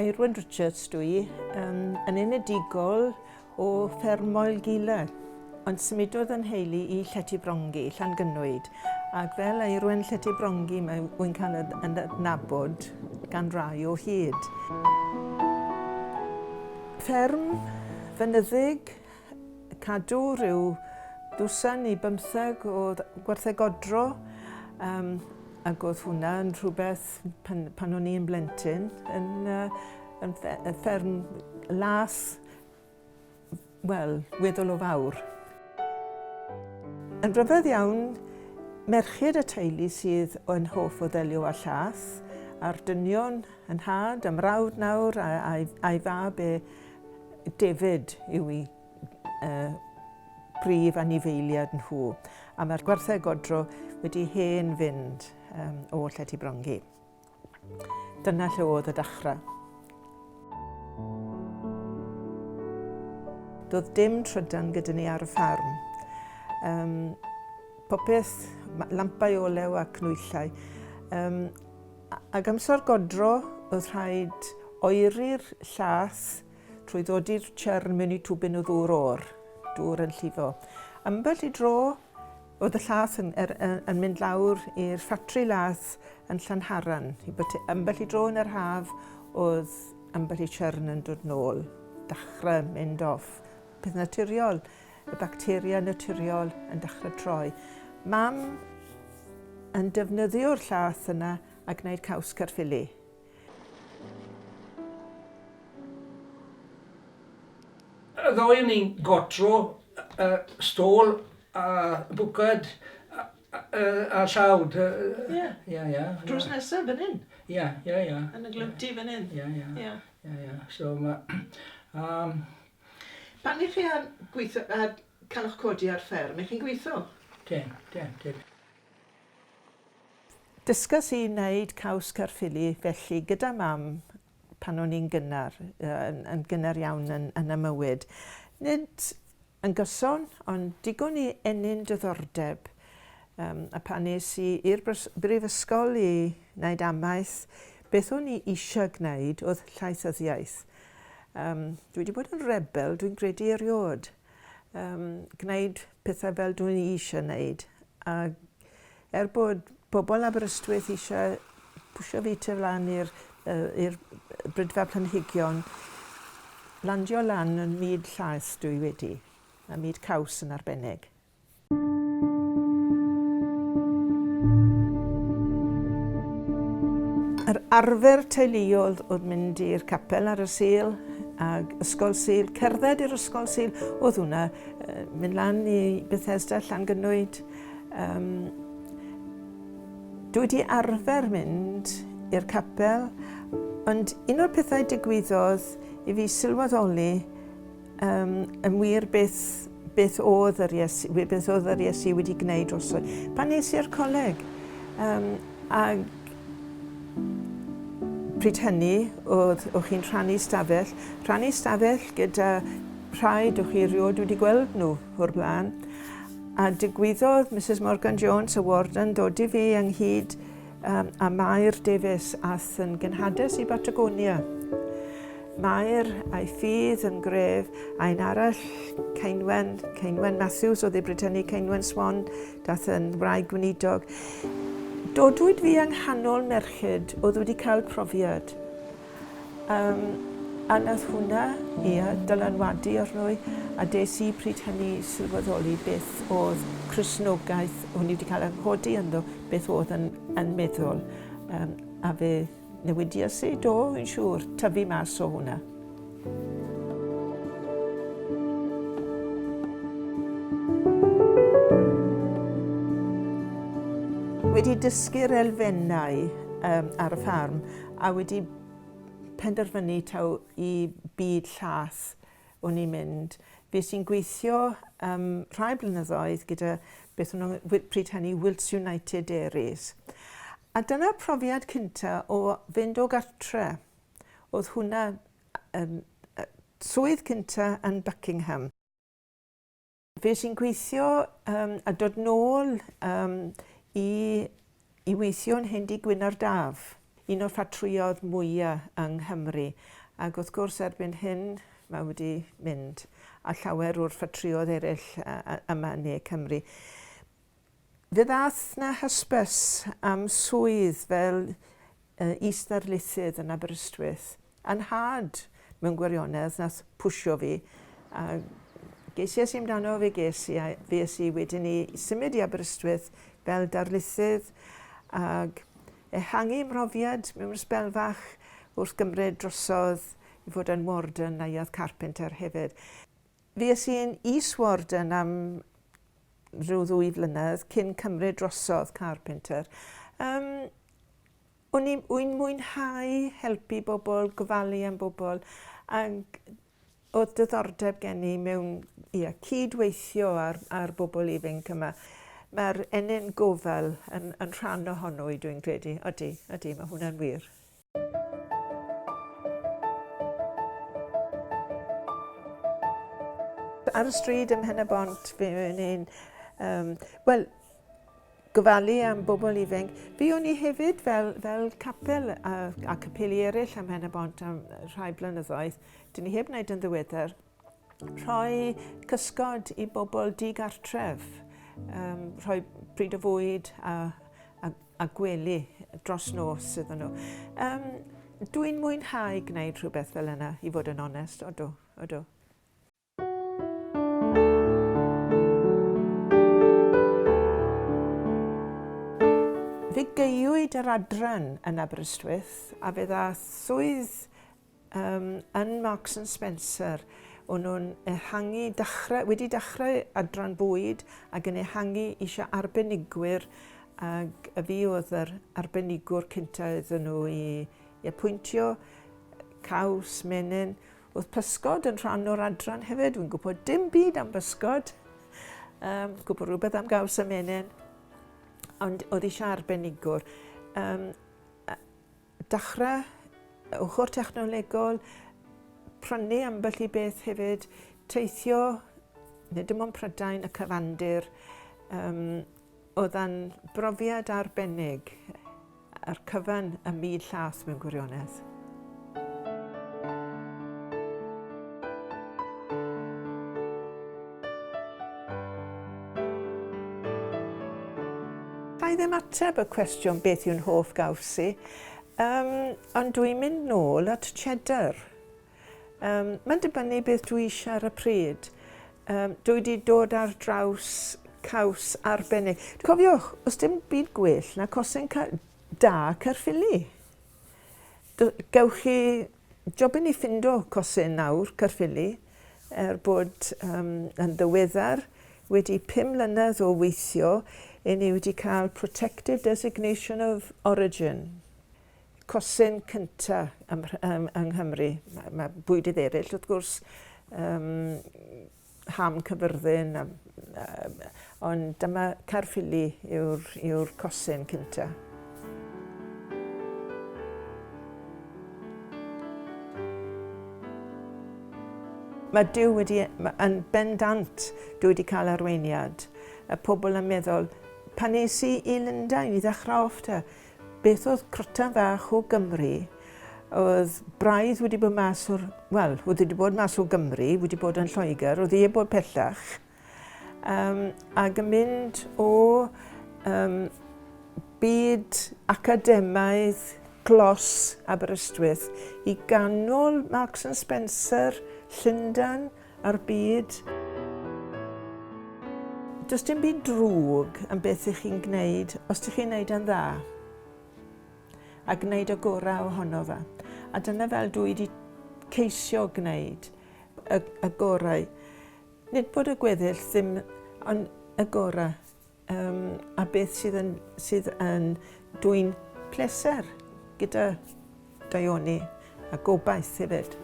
Eurwen Richards dwi, yn unedigol o ffermoel Gila, ond symudodd yn heili i Llety-brongi, Llangynwyd. Ac fel Eurwen Llety-brongi, mae'n cael yn adnabod gan rai o hyd. Fferm fynyddig, cadw rhyw dwsan i 15 o gwarthegodro, ac oedd hwnna yn rhywbeth pan o'n i'n blentyn, yn fferm las, wel, weddol o fawr. Yn rhyfedd iawn, merched y teulu sydd yn hoff o ddelio â llaeth, a'r dynion yn had, ym mrawd nawr a'i fab David yw ei brif anifeiliad nhw. A mae'r gwarthegodro wedi hen fynd o Llety-brongi. Dyna lle oedd y dechrau. Doedd dim trydan gyda ni ar y ffarm. Popeth, lampau olew ac nwyllai. Ac amser godro, oedd rhaid oeri'r llaeth trwy ddod i'r chyrn mewn i twbyn o ddŵr o'r, dŵr yn llifo. Ambell i dro, oedd y llaeth yn mynd lawr i'r ffatri laeth yn Llanharan. Ambell i dro yn yr haf, oedd ambell i chyrn yn dod nôl, dechrau mynd off. Peth naturiol, y bacteria naturiol yn dechrau troi. Mam yn defnyddio'r llaeth yna a gwneud caws Caerffili. Ddoe ni'n gotro, stôl, bwcad, a llawd. Ie. Drws nesaf fan hyn? Ie. Yn y glymty fan hyn? Ie. So mae... Pan i chi gweithio a cael eich codi ar fferm, chi'n gweithio? Ten. Dysgas i wneud caws Caerffili felly gyda mam pan o'n i'n gynnar, yn gynnar iawn yn y mywyd. Nid yn gyson, ond digon i enyn diddordeb. A pan nes i i'r brifysgol i wneud amaeth, beth o'n i eisiau gwneud oedd llaethyddiaeth. Dwi wedi bod yn rebel, dwi'n credu eriod. Gwneud pethau fel dwi'n eisiau wneud. A bod bobl Aberystwyth eisiau pwysio fi tyflan i'r brydfa planhigion, landio lan yn myd llaeth dwi wedi, a myd caws yn arbennig. Yr arfer teuluol oedd mynd i'r capel ar y Sul, ag ysgol Sul, cerdded i'r ysgol Sul, oedd hwnna, mynd lan i Bethesda, Llangynwyd. Dwi wedi arfer mynd i'r capel, ond un o'r pethau digwyddodd i fi sylweddoli yn wir beth oedd yr Iesu wedi gwneud drosodd. Pan nes i'r coleg, ac pryd hynny o'ch chi'n rhannu stafell gyda rhai o'ch chi erioed wedi gweld nhw o'r blaen. A digwyddodd Mrs Morgan Jones, y warden, dod i fi ynghyd a Mair Davies ath yn gynhades i Patagonia. Mair a'i ffydd yn gref, a'n arall Ceinwen Matthews, oedd ei Britannu, Ceinwen Swan, dath yn wraig gweinidog. Dodwyd fi yng nghanol merched oedd wedi cael profiad. A nath hwnna, dylanwadu arno i, a des i pryd hynny sylweddoli beth oedd Cristnogaeth, o'n i wedi cael yngodi ynddo, beth oedd yn meddwl. A fe newidias i, yn siŵr, tyfu mas o hwnna. Wedi dysgu'r elfennau ar y ffarm, a wedi penderfynu taw i byd llaeth o'n i'n mynd. Fe sy'n gweithio rhai blynyddoedd gyda beth o'n pryd hynny Wilts United Dairies. A dyna'r profiad cynta o fynd o gartre. Oedd hwnna swydd cynta yn Buckingham. Fe sy'n gweithio a dod nôl i weithio yn Hendi Gwynardaf, un o'r ffatrïoedd mwyaf yng Nghymru. Ac wrth gwrs erbyn hyn mae wedi mynd a llawer o'r ffatriodd eraill yma yn Ne Cymru. Fe ddath na hysbys am swydd fel is-ddarlithydd yn Aberystwyth. Yn had mewn gwirionedd nath pwysio fi. Geisiais i amdano fe ges i wedyn i symud i Aberystwyth fel darlithydd ac ehangu mhrofiad mewn ysbelfach wrth gymryd drosodd i fod yn warden a iaith carpenter hefyd. Fues i'n is-warden am rhyw 2 flynedd cyn cymryd drosodd carpenter. O'n i'n mwynhau helpu bobl, gofalu am bobl, ac oedd diddordeb gen i mewn cydweithio ar bobl ifanc yma. Mae'r ennyn gofal yn rhan ohono i dwi'n credu. Ydy, mae hwnna'n wir. Ar y stryd ym Mhenabont, gofalu am bobl ifanc. Fi o'n i hefyd fel capel a capeli eraill ym Mhenabont am rhai blynyddoedd. Dyn ni heb wneud yn ddiweddar. Rhoi cysgod i bobl digartref. Rhoi pryd o fwyd a gwely dros nos iddyn nhw. Dwi'n mwynhau gwneud rhywbeth fel yna, i fod yn onest, odw. Fe geiwyd yr adran yn Aberystwyth a fe ddath swydd yn Marks and Spencer. O'n nhw'n wedi dechrau adran bwyd ac yn ehangu eisiau arbenigwyr ac fi oedd yr arbenigwr cynta iddyn nhw i apwyntio, caws, menyn. Oedd pysgod yn rhan o'r adran hefyd. Dwi'n gwybod dim byd am pysgod. Gwybod rhywbeth am gaws a menyn. Ond oedd eisiau arbenigwr. Dechrau ochr technolegol, prynu ambell i beth hefyd, teithio, nid dim ond Prydain y cyfandir. Oedd yn brofiad arbennig ar cyfan y 1000 llath mewn gwirionedd. Gai ddim ateb y cwestiwn beth yw'n hoff gaws i, ond dwi'n mynd nôl at cheddar. Mae'n dibynnu beth dwi eisiau ar y pryd. Dwi wedi dod ar draws caws arbennig. Cofiwch, os dim byd gwell na cosen da Caerffili. Gewch chi jobyn i ffindo cosen nawr Caerffili bod yn ddiweddar wedi 5 mlynedd o weithio ni wedi cael Protected Designation of Origin. Cosen cynta yng Nghymru. Mae bwydydd eraill, wrth gwrs, ham Cyfyrddin, ond dyma Caerffili yw'r cosen cynta. Mae Duw yn bendant dwi wedi cael arweiniad. Y pobl yn meddwl, pan nes i Lundain i ddechrau off beth oedd crytan fach o Gymru, oedd braidd wedi bod mas wedi bod mas o Gymru, wedi bod yn Lloegr, oedd ei bod pellach, ac yn mynd o byd academaidd glos Aberystwyth i ganol Marks and Spencer, Llundain a'r byd. Does dim byd drwg yn beth ych chi'n gwneud os ych chi'n gwneud yn dda a gwneud y gorau ohono fe. A dyna fel dwi wedi ceisio gwneud y gorau. Nid bod y gweddill ddim, ond y gorau. A beth sydd yn dwy'n pleser gyda daioni a gobaith hefyd.